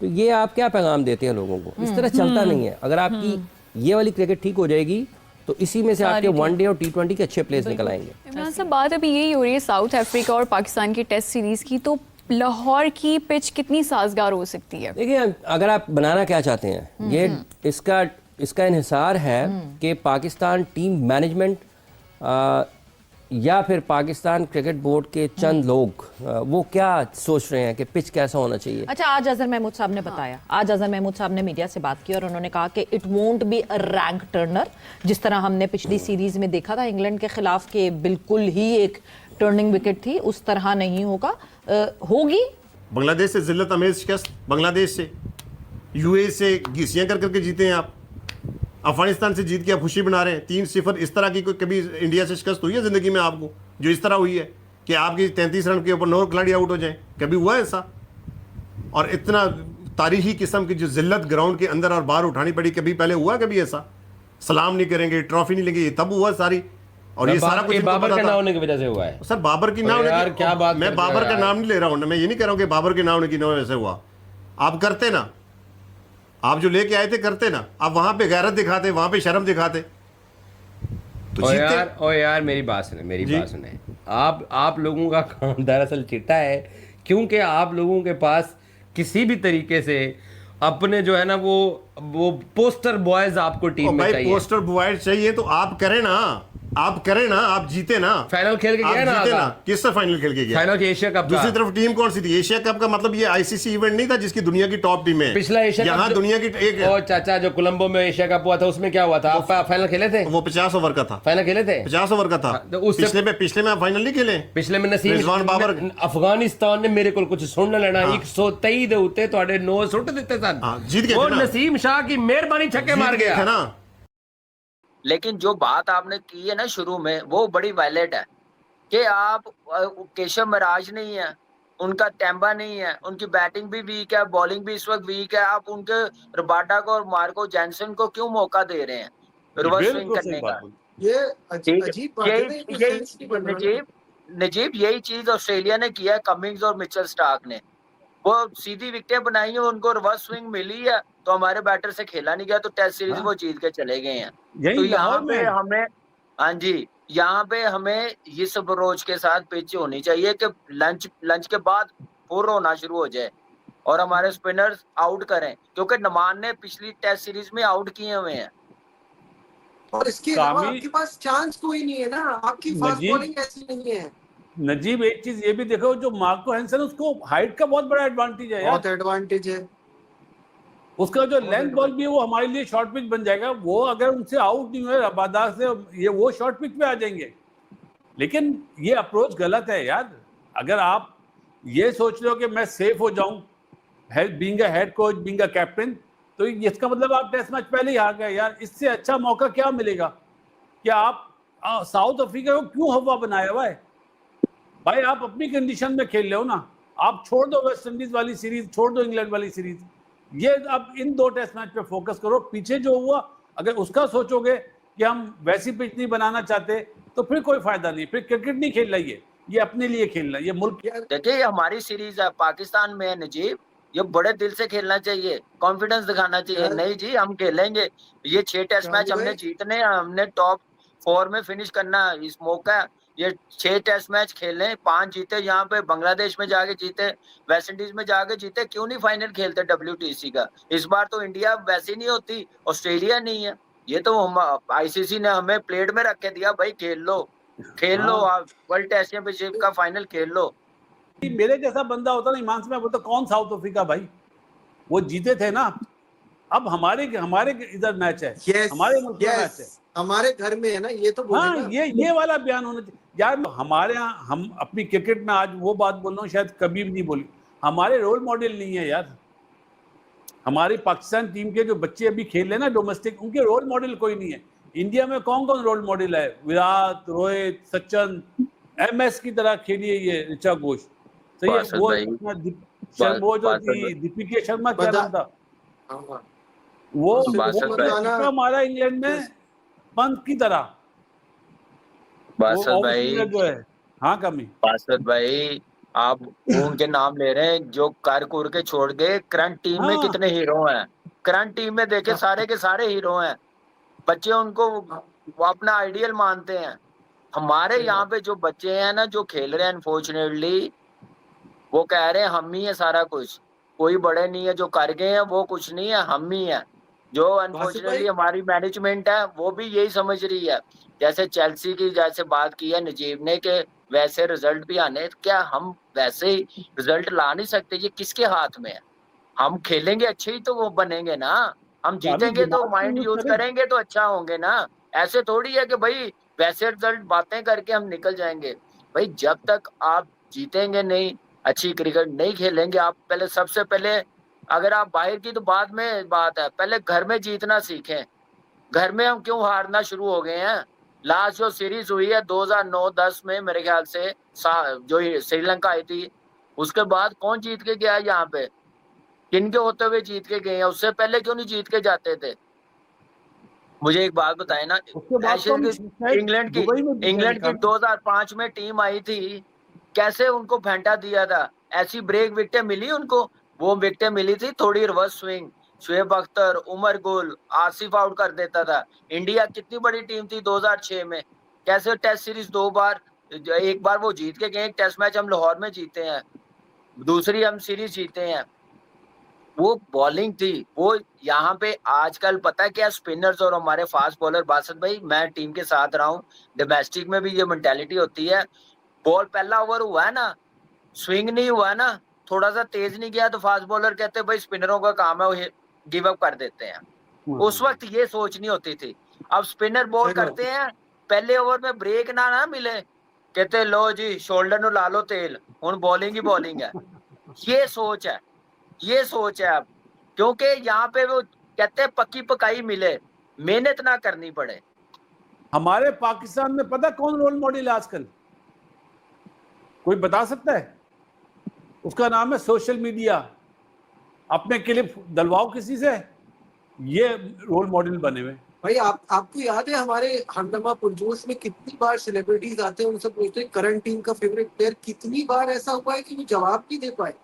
तो ये आप क्या पैगाम देते हैं लोगों को? इस तरह चलता नहीं है। अगर आपकी ये वाली क्रिकेट ठीक हो जाएगी तो इसी में से आपके वनडे और T20 के अच्छे प्लेयर्स निकल आएंगे। इमरान साहब, बात अभी यही हो रही है साउथ अफ्रीका और पाकिस्तान की टेस्ट सीरीज की, तो लाहौर की पिच कितनी साजगार हो सकती है? देखिए, अगर आप बनाना क्या चाहते हैं, ये इसका इन्हिसार है कि पाकिस्तान टीम मैनेजमेंट या फिर पाकिस्तान क्रिकेट बोर्ड के चंद लोग वो क्या सोच रहे हैं कि पिच कैसा होना चाहिए। अच्छा, आज अजहर महमूद साहब ने बताया, आज अजहर महमूद साहब ने मीडिया से बात की और उन्होंने कहा कि it won't be a rank Turner, जिस तरह हमने पिछली सीरीज में देखा था इंग्लैंड के खिलाफ के बिल्कुल ही एक टर्निंग विकेट थी, उस तरह नहीं होगा। होगी बांग्लादेश से जिल्लत अमेज शिकस्त, बांग्लादेश से, UAE से घिसियां कर करके जीते हैं आप, अफगानिस्तान से जीत के आप खुशी बना रहे हैं 3-0। इस तरह की कोई कभी इंडिया से शिकस्त हुई है जिंदगी में आपको, जो इस तरह हुई है कि आपकी 33 रन के ऊपर 9 खिलाड़ी आउट हो जाएं? कभी हुआ है ऐसा? और इतना तारीखी किस्म की जो जिल्लत ग्राउंड के अंदर और बाहर उठानी पड़ी, कभी पहले हुआ कभी ऐसा? सलाम नहीं करेंगे, ट्रॉफी नहीं लेंगे, तब हुआ सारी। और ये सारा कुछ बाबर के ना होने की वजह से हुआ है। सर बाबर की ना होने की क्या बात, मैं बाबर का नाम नहीं ले रहा हूँ, मैं ये नहीं कह रहा हूँ कि बाबर के ना होने की वजह से हुआ। आप करते ना, आप जो लेके आए थे करते ना, आप वहां पे गैरत दिखाते, वहां पे शर्म दिखाते तो यार मेरी बात सुने, आप लोगों का काम दरअसल चिट्टा है, क्योंकि आप लोगों के पास किसी भी तरीके से अपने जो है ना वो पोस्टर बॉयज आपको टीम में चाहिए। पोस्टर बॉयज चाहिए तो आप करें ना, आप जीते ना, फाइनल खेल के गया ना। किससे फाइनल खेल के गया? फाइनल के एशिया कप। दूसरी तरफ टीम कौन सी थी? एशिया कप का मतलब ये ICC इवेंट नहीं था जिसकी दुनिया की टॉप टीम है। पिछला एशिया यहाँ दुनिया की एक चाचा जो कोलंबो में एशिया कप हुआ था उसमें क्या हुआ था? आप फाइनल खेले थे? वो 50 ओवर का था। फाइनल खेले थे? 50 ओवर का था। पिछले में आप फाइनल नहीं खेले? पिछले में नसीम बाबर अफगानिस्तान ने मेरे को कुछ सुन लेना 123 ਦੇ ਉੱਤੇ ਤੁਹਾਡੇ 9 ਸੁੱਟ ਦਿੱਤੇ ਸਨ। जीत गए। वो नसीम शाह की मेहरबानी छक्के मार गया ना। लेकिन जो बात आपने की है ना शुरू में, वो बड़ी वायलेट है कि आप केशव महाराज नहीं है, उनका टेम्बा नहीं है, उनकी बैटिंग भी वीक है, बॉलिंग भी इस वक्त वीक है, आप उनके रबाडा को और मार्को जैनसन को क्यों मौका दे रहे हैं रिवर्स स्विंग करने का? ये अजीब नजीब यही चीज ऑस्ट्रेलिया ने किया है, कमिंग्स और मिचेल स्टार्क ने। वो सीधी विकेटें बनाई है, उनको रिवर्स स्विंग मिली है तो हमारे बैटर से खेला नहीं गया, तो टेस्ट सीरीज वो जीत के चले गए हैं। तो यहाँ पे हमें, हाँ जी, यहाँ पे हमें इस अप्रोच के साथ पिच होनी चाहिए कि लंच के बाद पुर होना शुरू हो जाए और हमारे स्पिनर्स आउट करें, क्योंकि नमान ने पिछली टेस्ट सीरीज में आउट किए हुए हैं। और इसके अलावा आपके पास चांस कोई नहीं है ना, आपकी फास्ट बॉलिंग ऐसी नहीं है। नजीब एक चीज ये भी देखो, जो मार्को हैंसन उसको हाइट का बहुत बड़ा एडवांटेज है यार, बहुत एडवांटेज है उसका जो लेंथ बॉल भी है वो हमारे लिए शॉर्ट पिच बन जाएगा। वो अगर उनसे आउट नहीं हुए रबादा से, ये वो शॉर्ट पिच पे आ जाएंगे। लेकिन ये अप्रोच गलत है यार। अगर आप ये सोच रहे हो कि मैं सेफ हो जाऊं being a head coach, being a captain, तो इसका मतलब आप टेस्ट मैच पहले ही हार गए यार। इससे अच्छा मौका क्या मिलेगा कि आप साउथ अफ्रीका को क्यों हवा बनाया हुआ है भाई? आप अपनी कंडीशन में खेल रहे हो ना। आप छोड़ दो वेस्ट इंडीज वाली सीरीज, छोड़ दो इंग्लैंड वाली सीरीज, ये अब इन 2 टेस्ट मैच पे फोकस करो। पीछे जो हुआ अगर उसका सोचोगे कि हम वैसी पिच नहीं बनाना चाहते तो फिर कोई फायदा नहीं, फिर क्रिकेट नहीं खेल रही है, ये अपने लिए खेल रहा है, ये मुल्क। देखिए हमारी सीरीज है पाकिस्तान में है नजीब, ये बड़े दिल से खेलना चाहिए, कॉन्फिडेंस दिखाना चाहिए। नहीं जी हम खेलेंगे, ये 6 टेस्ट मैच हमने जीतने, हमने टॉप 4 में फिनिश करना, इस मौका ये 6 टेस्ट मैच खेले, 5 जीते, यहाँ पे बांग्लादेश में जाके जीते, वेस्ट इंडीज में जाके जीते, क्यों नहीं फाइनल खेलते WTC का? इस बार तो इंडिया वैसी नहीं होती, ऑस्ट्रेलिया नहीं है, ये तो ICC ने हमें प्लेट में रख के दिया, भाई खेल लो आप वर्ल्ड टेस्ट चैंपियनशिप का फाइनल खेल लो। मेरे जैसा बंदा होता ना ईमान से, मैं बोलता कौन साउथ अफ्रीका भाई, वो जीते थे ना। अब हमारे इधर मैच है, हमारे मुल्क में मैच है, हमारे घर में है ना, ये तो हाँ, ये वाला बयान होना चाहिए यार। हमारे यहाँ हम अपनी क्रिकेट में आज वो बात बोल रहा हूँ, शायद कभी भी नहीं बोली, हमारे रोल मॉडल नहीं है यार। हमारी पाकिस्तान टीम के जो बच्चे अभी खेल रहे हैं ना डोमेस्टिक, उनके रोल मॉडल कोई नहीं है। इंडिया में कौन कौन रोल मॉडल है? विराट, रोहित, सचिन, MS की तरह खेली है ये ऋचा घोष, सही है। वो जो थी दीपिका शर्मा, क्या नाम था वो हमारा इंग्लैंड में पंत की तरह। बासत भाई जो है, हाँ कमी बासत भाई, आप उनके नाम ले रहे हैं जो कर कुर के छोड़ गए। करंट टीम में कितने हीरो हैं, करंट टीम में देखे सारे के सारे हीरो हैं, बच्चे उनको वो अपना आइडियल मानते हैं। हमारे यहाँ पे जो बच्चे हैं ना जो खेल रहे हैं, अनफॉर्चुनेटली वो कह रहे हैं हम ही है सारा कुछ, कोई बड़े नहीं है, जो कर गए हैं वो कुछ नहीं है, हम ही है। जो अनफॉर्चुनेटली हमारी मैनेजमेंट है वो भी यही समझ रही है। जैसे चेल्सी की जैसे बात की है नजीब ने कि वैसे रिजल्ट भी आने, क्या हम वैसे ही रिजल्ट ला नहीं सकते? ये किसके हाथ में है? हम खेलेंगे अच्छे ही तो वो बनेंगे ना, हम जीतेंगे तो माइंड यूज करेंगे तो अच्छा होंगे ना। ऐसे थोड़ी है कि भाई वैसे रिजल्ट बातें करके हम निकल जाएंगे। भाई जब तक आप जीतेंगे नहीं, अच्छी क्रिकेट नहीं खेलेंगे, आप पहले सबसे पहले, अगर आप बाहर की तो बाद में बात है, पहले घर में जीतना सीखें। घर में हम क्यों हारना शुरू हो गए हैं? लास्ट जो सीरीज हुई है 2009-10 में मेरे ख्याल से, जो श्रीलंका आई थी, उसके बाद कौन जीत के गया यहाँ पे? किनके होते हुए जीत के गए हैं? उससे पहले क्यों नहीं जीत के जाते थे? मुझे एक बात बताए ना, इंग्लैंड की 2005 में टीम आई थी, कैसे उनको फेंटा दिया था? ऐसी ब्रेक विकेटें मिली उनको, वो विकेटें मिली थी थोड़ी reverse swing, Shoaib Akhtar, Umar Gul, Asif out कर देता था। इंडिया कितनी बड़ी टीम थी 2006 में, कैसे टेस्ट सीरीज 2 बार, एक बार वो जीत के गए, टेस्ट मैच हम लाहौर में जीते हैं, दूसरी हम सीरीज जीते हैं। वो बॉलिंग थी वो। यहाँ पे आजकल पता है क्या, स्पिनर्स और हमारे फास्ट बॉलर, बासत भाई मैं टीम के साथ रहा हूँ, डोमेस्टिक में भी ये मेंटालिटी होती है, बॉल पहला ओवर हुआ है ना, स्विंग नहीं हुआ है ना, थोड़ा सा तेज नहीं गया तो फास्ट बॉलर कहते हैं भाई स्पिनरों का काम है, वो गिव अप कर देते हैं। उस वक्त ये सोच नहीं होती थी। अब स्पिनर बॉल करते हैं, पहले ओवर में ब्रेक ना मिले, कहते लो जी शोल्डर नु ला लो तेल, हुन बॉलिंग ही बॉलिंग है। ये सोच है, ये सोच है अब, क्योंकि यहाँ पे वो कहते हैं पक्की पकाई मिले, मेहनत ना करनी पड़े। हमारे पाकिस्तान में पता कौन रोल मॉडल है आजकल? कोई बता सकता है? उसका नाम है सोशल मीडिया। अपने क्लिप डलवाओ किसी से, ये रोल मॉडल बने हुए। भाई आपको याद है हमारे हंगामा पुरजोश में कितनी बार सेलिब्रिटीज आते हैं, उनसे पूछते हैं करंट टीम का फेवरेट प्लेयर, कितनी बार ऐसा हुआ है कि वो जवाब नहीं दे पाए?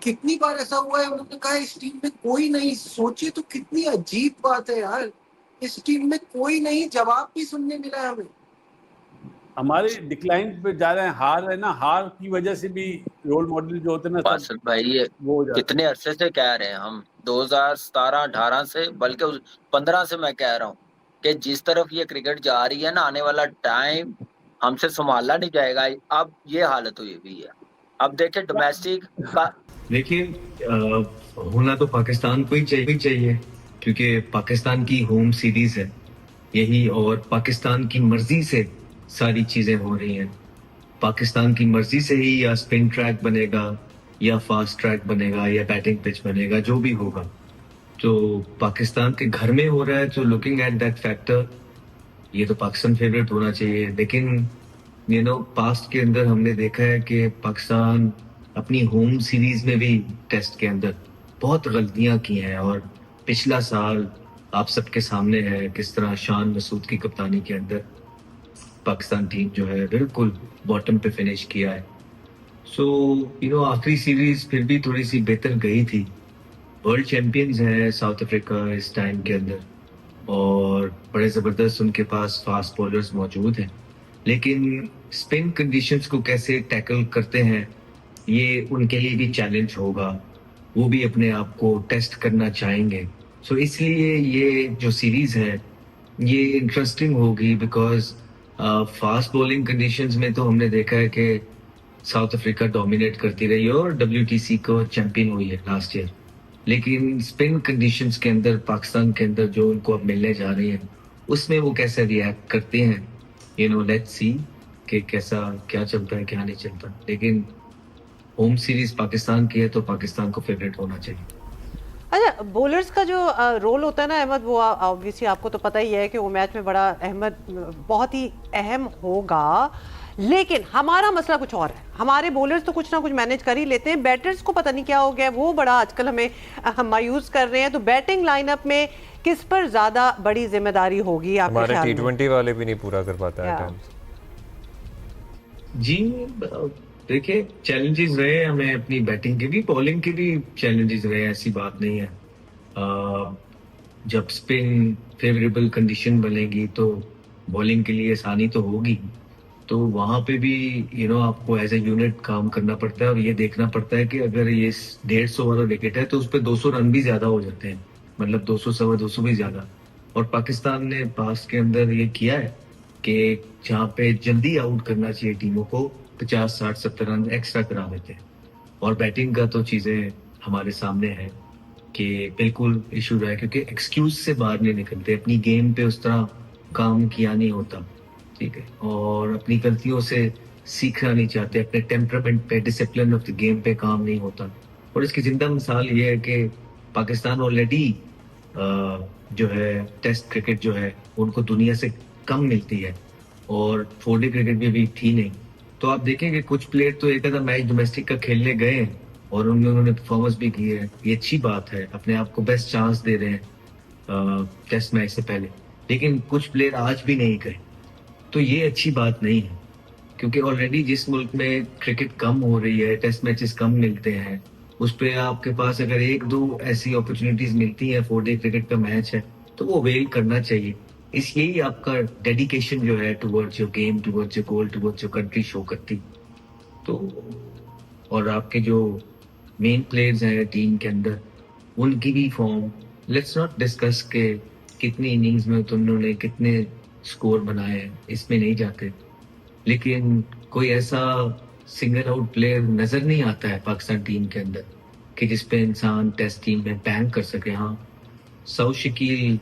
कितनी बार ऐसा हुआ है उन्होंने कहा इस टीम में कोई नहीं। सोचिए तो कितनी अजीब बात है यार, इस टीम में कोई नहीं, जवाब भी सुनने मिला है हमें। हमारे डिक्लाइन पे जा रहे हैं, हार है ना, हार की वजह से भी रोल मॉडल जो होते हैं ना भाई, ये कितने अरसे से कह रहे हैं हम, 2017-18 से, बल्कि 15 से मैं कह रहा हूँ, कि जिस तरफ ये क्रिकेट जा रही है ना, आने वाला टाइम हमसे संभाला नहीं जाएगा। अब ये हालत हुई हुई है। अब देखिए डोमेस्टिक का, देखिए होना तो पाकिस्तान को ही चाहिए क्योंकि पाकिस्तान की होम सीरीज है यही, और पाकिस्तान की मर्जी से सारी चीजें हो रही हैं। पाकिस्तान की मर्जी से ही या स्पिन ट्रैक बनेगा या फास्ट ट्रैक बनेगा या बैटिंग पिच बनेगा, जो भी होगा तो पाकिस्तान के घर में हो रहा है। तो लुकिंग एट दैट फैक्टर, ये तो पाकिस्तान फेवरेट होना चाहिए। लेकिन पास्ट के अंदर हमने देखा है कि पाकिस्तान अपनी होम सीरीज में भी टेस्ट के अंदर बहुत गलतियां की हैं, और पिछला साल आप सबके सामने है किस तरह शान मसूद की कप्तानी के अंदर पाकिस्तान टीम जो है बिल्कुल बॉटम पे फिनिश किया है। सो आखिरी सीरीज फिर भी थोड़ी सी बेहतर गई थी। वर्ल्ड चैंपियंस है साउथ अफ्रीका इस टाइम के अंदर, और बड़े ज़बरदस्त उनके पास फास्ट बॉलर्स मौजूद हैं, लेकिन स्पिन कंडीशंस को कैसे टैकल करते हैं ये उनके लिए भी चैलेंज होगा। वो भी अपने आप को टेस्ट करना चाहेंगे। सो इसलिए ये जो सीरीज है ये इंटरेस्टिंग होगी, बिकॉज फास्ट बॉलिंग कंडीशंस में तो हमने देखा है कि साउथ अफ्रीका डोमिनेट करती रही है और WTC को चैंपियन हुई है लास्ट ईयर। लेकिन स्पिन कंडीशंस के अंदर पाकिस्तान के अंदर जो उनको अब मिलने जा रही हैं उसमें वो कैसे रिएक्ट करते हैं, लेट्स सी कि कैसा क्या चलता है क्या नहीं चलता। लेकिन होम सीरीज पाकिस्तान की है तो पाकिस्तान को फेवरेट होना चाहिए। अच्छा, बॉलर्स का जो रोल होता है ना अहमद, वो ऑब्वियसली आपको तो पता ही है कि वो मैच में बड़ा बहुत ही अहम होगा, लेकिन हमारा मसला कुछ और है। हमारे बॉलर्स तो कुछ ना कुछ मैनेज कर ही लेते हैं, बैटर्स को पता नहीं क्या हो गया, वो बड़ा आजकल हमें मायूस कर रहे हैं। तो बैटिंग लाइनअप में किस पर ज्यादा बड़ी जिम्मेदारी होगी आपके ख्याल में? हमारे T20 वाले भी नहीं पूरा कर पाता है जी। देखिए चैलेंजेस रहे हमें अपनी बैटिंग के भी, बॉलिंग के भी चैलेंजेस रहे, ऐसी बात नहीं है। जब स्पिन फेवरेबल कंडीशन बनेगी तो बॉलिंग के लिए आसानी तो होगी, तो वहाँ पे भी आपको एज ए यूनिट काम करना पड़ता है और ये देखना पड़ता है कि अगर ये 150 वाला विकेट है तो उस पर 200 रन भी ज्यादा हो जाते हैं, मतलब 200 सवा 200 भी ज्यादा। और पाकिस्तान ने पास के अंदर ये किया है कि जहाँ पे जल्दी आउट करना चाहिए टीमों को 50, 60, 70 रन एक्स्ट्रा करा देते हैं। और बैटिंग का तो चीजें हमारे सामने है कि बिल्कुल इशू रहा है, क्योंकि एक्सक्यूज से बाहर नहीं निकलते, अपनी गेम पे उस तरह काम किया नहीं होता, ठीक है, और अपनी गलतियों से सीखना नहीं चाहते, अपने टेम्परामेंट पे, डिसिप्लिन ऑफ द गेम पे काम नहीं होता। और इसकी जिंदा मिसाल ये है कि पाकिस्तान ऑलरेडी जो है टेस्ट क्रिकेट जो है उनको दुनिया से कम मिलती है, और 4D क्रिकेट में भी थी नहीं। तो आप देखेंगे कुछ प्लेयर तो एक आधा मैच डोमेस्टिक का खेलने गए हैं और उन्होंने परफॉर्मेंस भी की है, ये अच्छी बात है, अपने आप को बेस्ट चांस दे रहे हैं टेस्ट मैच से पहले। लेकिन कुछ प्लेयर आज भी नहीं गए, तो ये अच्छी बात नहीं है, क्योंकि ऑलरेडी जिस मुल्क में क्रिकेट कम हो रही है, टेस्ट मैचेस कम मिलते हैं, उस पे आपके पास अगर 1-2 ऐसी अपॉर्चुनिटीज मिलती हैं, 4 डे क्रिकेट का मैच है, तो वो वेल करना चाहिए। इसलिए ही आपका डेडिकेशन जो है towards your game, towards your goal, towards your country show करती। तो और आपके जो मेन प्लेयर्स हैं टीम के अंदर, उनकी भी फॉर्म, लेट्स नॉट डिस्कस के कितनी इनिंग्स में तुमने कितने स्कोर बनाए हैं, इसमें नहीं जाते। लेकिन कोई ऐसा सिंगल आउट प्लेयर नजर नहीं आता है पाकिस्तान टीम के अंदर कि जिसपे इंसान टेस्ट टीम में बैंक कर सके। हाँ, सऊद शकील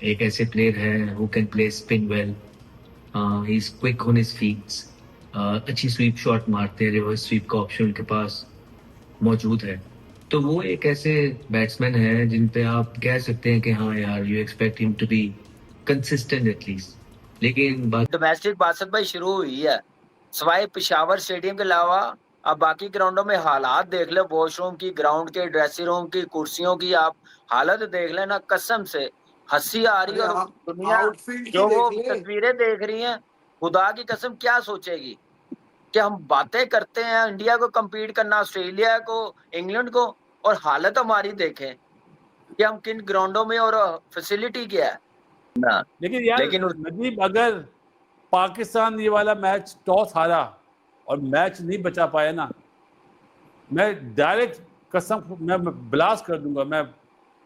एक ऐसे प्लेयर है who can play spin well, he is quick on his feets, अच्छी स्वीप शॉट मारते हैं, रिवर्स स्वीप का ऑप्शन उनके पास मौजूद है। तो वो एक ऐसे बैट्समैन है जिन पे आप कह सकते हैं कि हाँ यार, you expect him to be consistent at least. लेकिन डोमेस्टिक बासत भाई शुरू हुई है, सवाए पेशावर स्टेडियम के अलावा अब बाकी ग्राउंडों में हालात देख ले, वॉशरूम की, ग्राउंड के, ड्रेसिंग रूम की, कुर्सियों की आप हालत देख लेना, कसम से हंसी आ रही है। और दुनिया जो वो तस्वीरें देख रही है, खुदा की कसम क्या सोचेगी कि हम बातें करते हैं इंडिया को कम्पीट करना, ऑस्ट्रेलिया को, इंग्लैंड को, और हालत हमारी देखें कि हम किन ग्राउंडों में और फैसिलिटी क्या है ना। लेकिन नजीब, अगर पाकिस्तान ये वाला मैच टॉस हारा और मैच नहीं बचा पाया ना, मैं डायरेक्ट कसम मैं ब्लास्ट कर दूंगा।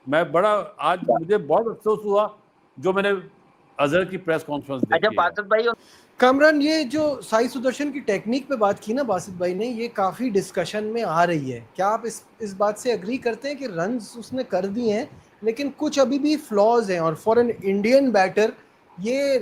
मैं बड़ा आज मुझे बहुत अफसोस हुआ जो मैंने अजहर की प्रेस कॉन्फ्रेंस अच्छा बासित भाई, कामरान, ये जो साई सुदर्शन की टेक्निक पे बात की ना बासित भाई ने, ये काफी डिस्कशन में आ रही है। क्या आप इस बात से एग्री करते हैं कि रन्स उसने कर दिए हैं लेकिन कुछ अभी भी फ्लॉज हैं, और फॉर एन इंडियन बैटर ये